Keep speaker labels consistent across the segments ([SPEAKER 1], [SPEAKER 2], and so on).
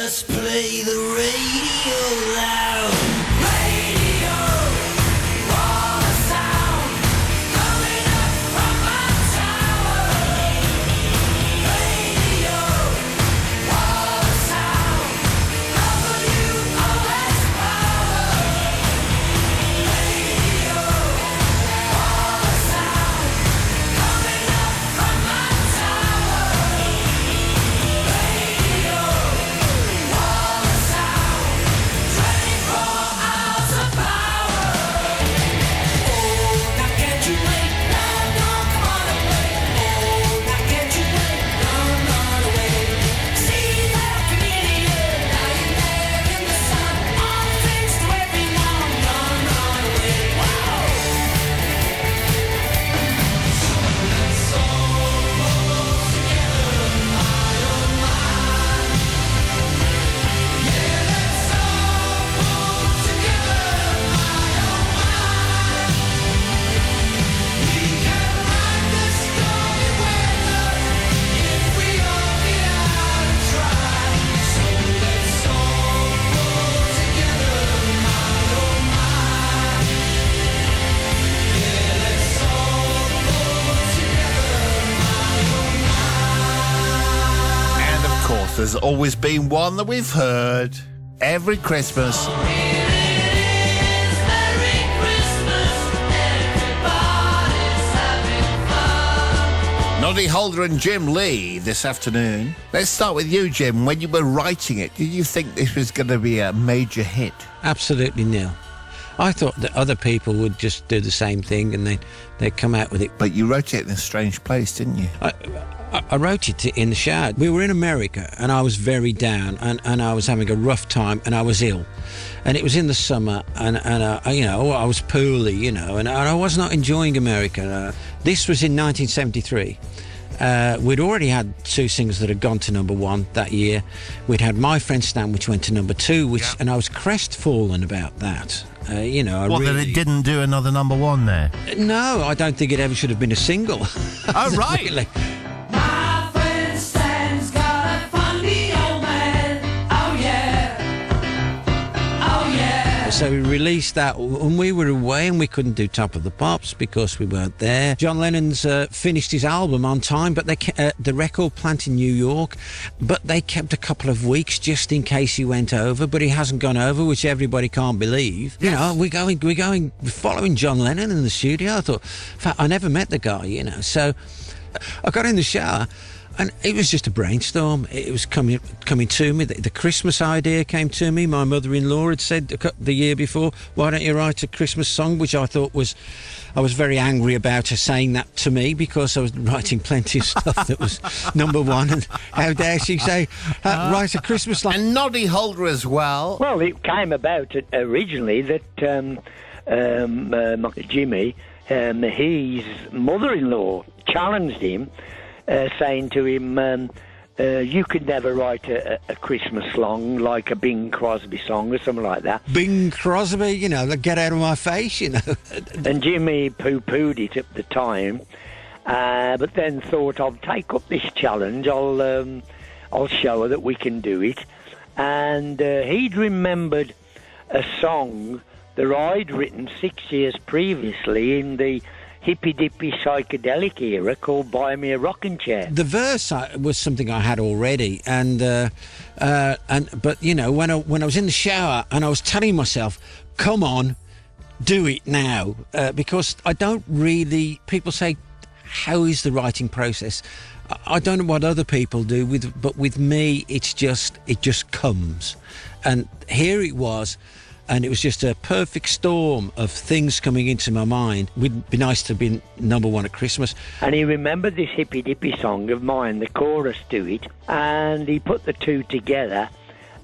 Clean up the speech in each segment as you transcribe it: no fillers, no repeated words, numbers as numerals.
[SPEAKER 1] just play the radio loud.
[SPEAKER 2] There's always been one that we've heard every Christmas. Noddy Holder and Jim Lea this afternoon. Let's start with you, Jim. When you were writing it, did you think this was going to be a major hit?
[SPEAKER 3] Absolutely nil. I thought that other people would just do the same thing and they'd come out with it.
[SPEAKER 2] But you wrote it in a strange place, didn't you?
[SPEAKER 3] I wrote it in the shower. We were in America and I was very down and I was having a rough time and I was ill. And it was in the summer and I was poorly, and I was not enjoying America. This was in 1973. We'd already had two singles that had gone to number one that year. We'd had My Friend Stan, which went to number two, and I was crestfallen about that. That
[SPEAKER 2] it didn't do another number one there?
[SPEAKER 3] No, I don't think it ever should have been a single.
[SPEAKER 2] Oh, right.
[SPEAKER 3] Really.
[SPEAKER 1] My friend Stan's got a funny old man. Oh, yeah. Oh, yeah.
[SPEAKER 3] So we released that, and we were away, and we couldn't do Top of the Pops because we weren't there. John Lennon's finished his album on time, but the record plant in New York, but they kept a couple of weeks just in case he went over, but he hasn't gone over, which everybody can't believe. Yes. We're following John Lennon in the studio. I thought, in fact, I never met the guy, So I got in the shower and it was just a brainstorm. It was coming to me. The Christmas idea came to me. My mother-in-law had said the year before, why don't you write a Christmas song, which I thought I was very angry about her saying that to me because I was writing plenty of stuff that was number one, and how dare she say, write a Christmas song.
[SPEAKER 2] And Noddy Holder as well.
[SPEAKER 4] Well, it came about originally that Jimmy, his mother-in-law challenged him, saying to him, you could never write a Christmas song like a Bing Crosby song or something like that.
[SPEAKER 3] Bing Crosby, get out of my face,
[SPEAKER 4] And Jimmy poo-pooed it at the time, but then thought, I'll take up this challenge, I'll show her that we can do it. And he'd remembered a song that I'd written 6 years previously in the hippy-dippy psychedelic era called Buy Me a Rocking Chair.
[SPEAKER 3] The verse was something I had already, but when I was in the shower and I was telling myself, come on, do it now, because I don't really. People say, how is the writing process? I don't know what other people do but with me, it just comes, and here it was. And it was just a perfect storm of things coming into my mind. It would be nice to be number one at Christmas.
[SPEAKER 4] And he remembered this hippy-dippy song of mine, the chorus to it, and he put the two together,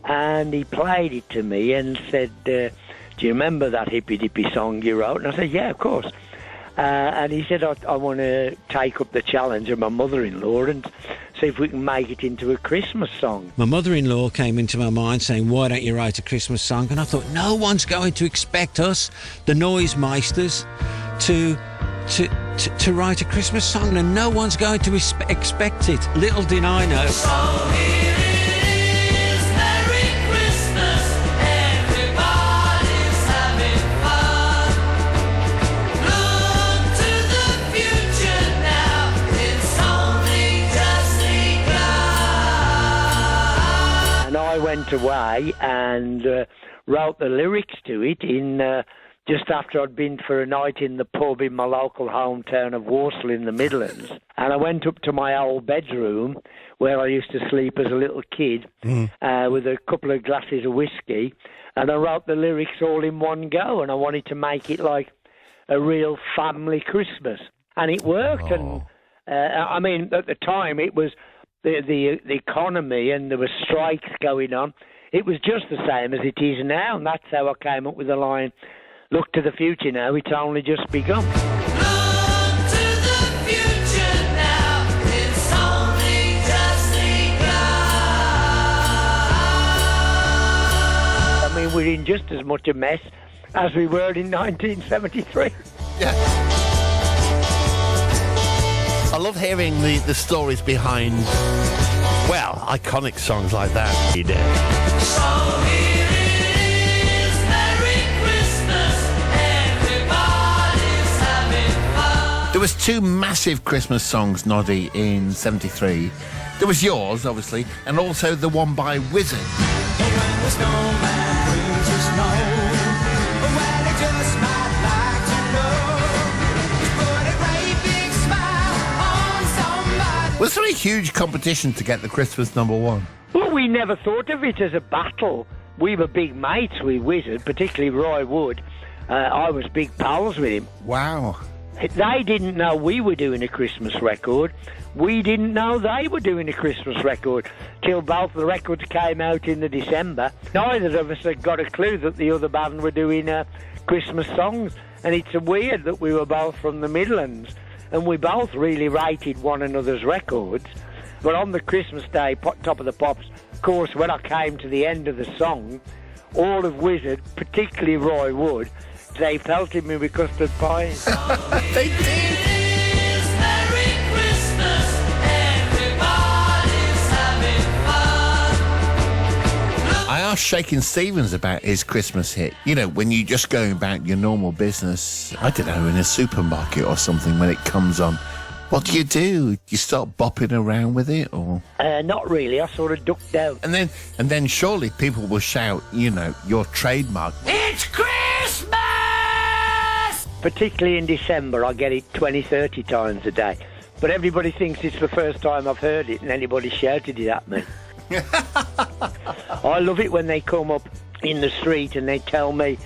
[SPEAKER 4] and he played it to me and said, do you remember that hippy-dippy song you wrote? And I said, yeah, of course. And he said, I want to take up the challenge of my mother-in-law and see if we can make it into a Christmas song.
[SPEAKER 3] My mother-in-law came into my mind saying, why don't you write a Christmas song? And I thought, no one's going to expect us, the Noisemeisters, to write a Christmas song, and no one's going to expect it. Little did I know.
[SPEAKER 1] So here it is, Merry
[SPEAKER 4] I went away and wrote the lyrics to it in just after I'd been for a night in the pub in my local hometown of Walsall in the Midlands. And I went up to my old bedroom where I used to sleep as a little kid with a couple of glasses of whiskey, and I wrote the lyrics all in one go, and I wanted to make it like a real family Christmas. And it worked, and I mean, at the time it was the economy and there were strikes going on. It was just the same as it is now, and that's how I came up with the line, "Look to the future now, it's only just begun."
[SPEAKER 1] Look to the future now, it's only just begun.
[SPEAKER 4] I mean, we're in just as much a mess as we were in 1973.
[SPEAKER 2] Yeah. I love hearing the stories behind, well, iconic songs like that. You did.
[SPEAKER 1] So here it is, Merry Christmas, everybody's having fun.
[SPEAKER 2] There was two massive Christmas songs, Noddy, in 73. There was yours, obviously, and also the one by Wizard.
[SPEAKER 1] When the snowman brings you snow, well, he just might like to know, just put a great big smile on somebody.
[SPEAKER 2] Was there a huge competition to get the Christmas number one?
[SPEAKER 4] Well, we never thought of it as a battle. We were big mates with Wizard, particularly Roy Wood. I was big pals with him.
[SPEAKER 2] Wow.
[SPEAKER 4] They didn't know we were doing a Christmas record. We didn't know they were doing a Christmas record till both the records came out in the December. Neither of us had got a clue that the other band were doing Christmas songs. And it's weird that we were both from the Midlands and we both really rated one another's records. But on the Christmas Day, Top of the Pops, of course, when I came to the end of the song, all of Wizard, particularly Roy Wood, they pelted me with custard pies.
[SPEAKER 2] They did.
[SPEAKER 1] Merry Christmas, everybody's having fun.
[SPEAKER 2] I asked Shakin' Stevens about his Christmas hit. You know, when you just go about your normal business, I don't know, in a supermarket or something, when it comes on. What do? You start bopping around with it, or?
[SPEAKER 4] Not really. I sort of ducked out.
[SPEAKER 2] And then surely people will shout, you know, your trademark.
[SPEAKER 1] It's Christmas!
[SPEAKER 4] Particularly in December, I get it 20, 30 times a day. But everybody thinks it's the first time I've heard it and anybody shouted it at me. I love it when they come up in the street and they tell me,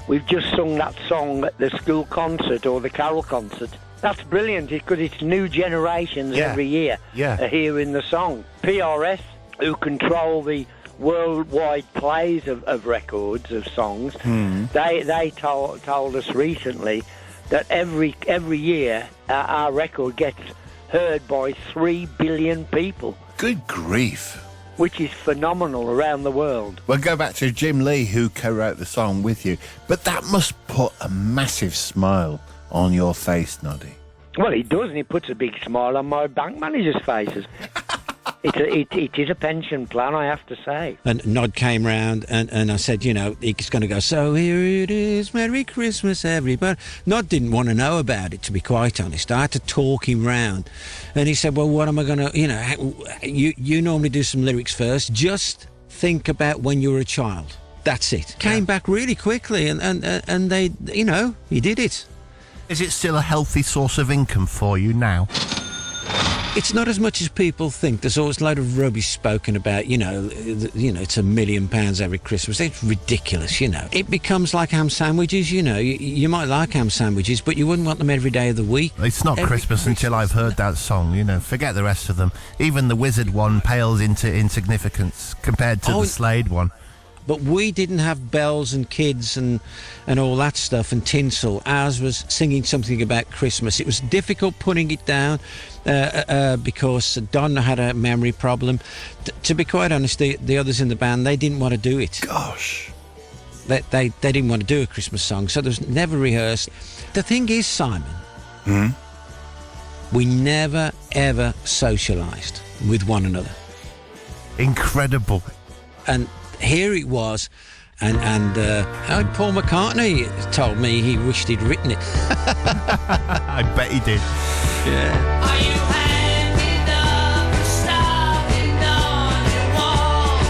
[SPEAKER 4] we've just sung that song at the school concert or the carol concert. That's brilliant because it's new generations every year are hearing the song. PRS, who control the worldwide plays of records, of songs, they told us recently that every year our record gets heard by 3 billion people.
[SPEAKER 2] Good grief.
[SPEAKER 4] Which is phenomenal around the world.
[SPEAKER 2] We'll go back to Jim Lea, who co-wrote the song with you. But that must put a massive smile on your face, Noddy.
[SPEAKER 4] Well, it does, and it puts a big smile on my bank manager's faces. It is a pension plan, I have to say.
[SPEAKER 3] And Nod came round and I said, you know, he's going to go, so here it is, Merry Christmas, everybody. Nod didn't want to know about it, to be quite honest. I had to talk him round. And he said, well, what am I going to, you know, you normally do some lyrics first. Just think about when you were a child. That's it. Came back really quickly and they, you know, he did it.
[SPEAKER 2] Is it still a healthy source of income for you now?
[SPEAKER 3] It's not as much as people think. There's always a load of rubbish spoken about, you know, it's £1 million every Christmas. It's ridiculous, you know. It becomes like ham sandwiches, you know. You might like ham sandwiches, but you wouldn't want them every day of the week.
[SPEAKER 2] It's not Christmas until I've heard that song, you know. Forget the rest of them. Even the Wizard one pales into insignificance compared to the Slade one.
[SPEAKER 3] But we didn't have bells and kids and all that stuff and tinsel. Ours was singing something about Christmas. It was difficult putting it down because Don had a memory problem. To be quite honest, the others in the band, they didn't want to do it.
[SPEAKER 2] Gosh.
[SPEAKER 3] They didn't want to do a Christmas song, so there was never rehearsed. The thing is, Simon, we never, ever socialised with one another.
[SPEAKER 2] Incredible.
[SPEAKER 3] And here it was, and Paul McCartney told me he wished he'd written it.
[SPEAKER 2] I bet he did.
[SPEAKER 3] Yeah.
[SPEAKER 1] Are you hanging up or starting on your wall?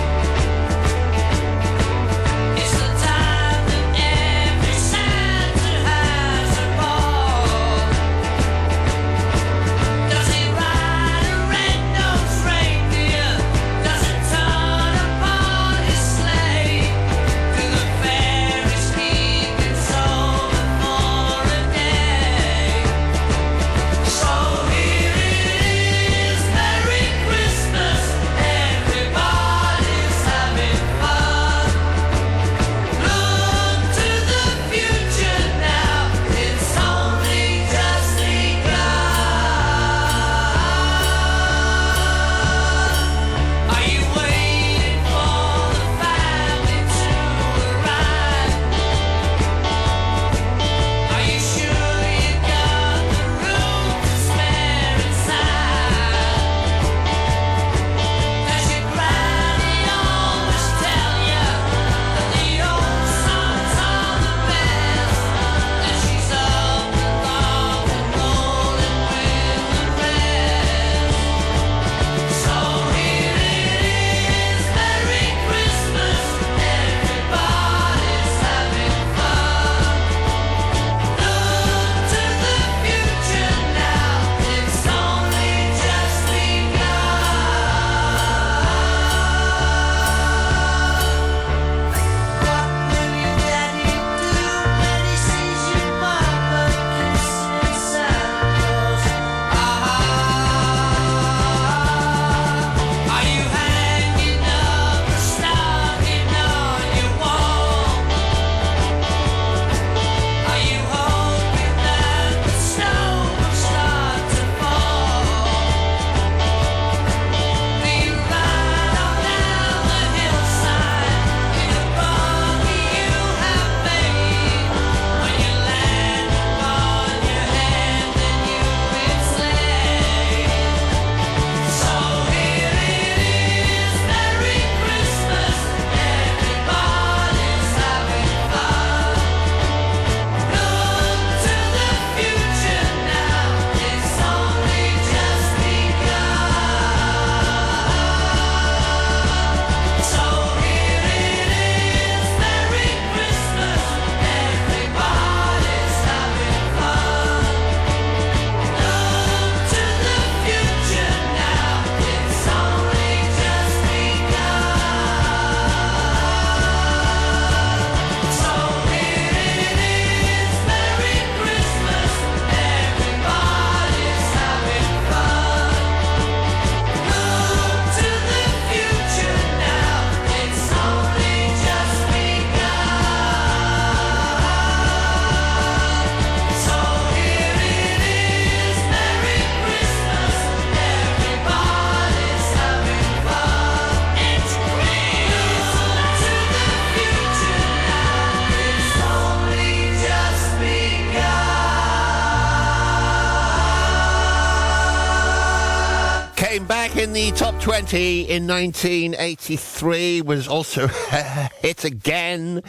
[SPEAKER 2] in the top 20 in 1983, was also hit again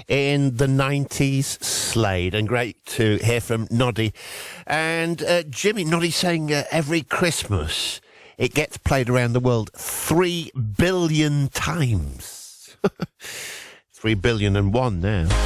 [SPEAKER 2] in the 90s, Slade. And great to hear from Noddy. And Jimmy, Noddy saying every Christmas it gets played around the world 3 billion times. 3 billion and one now.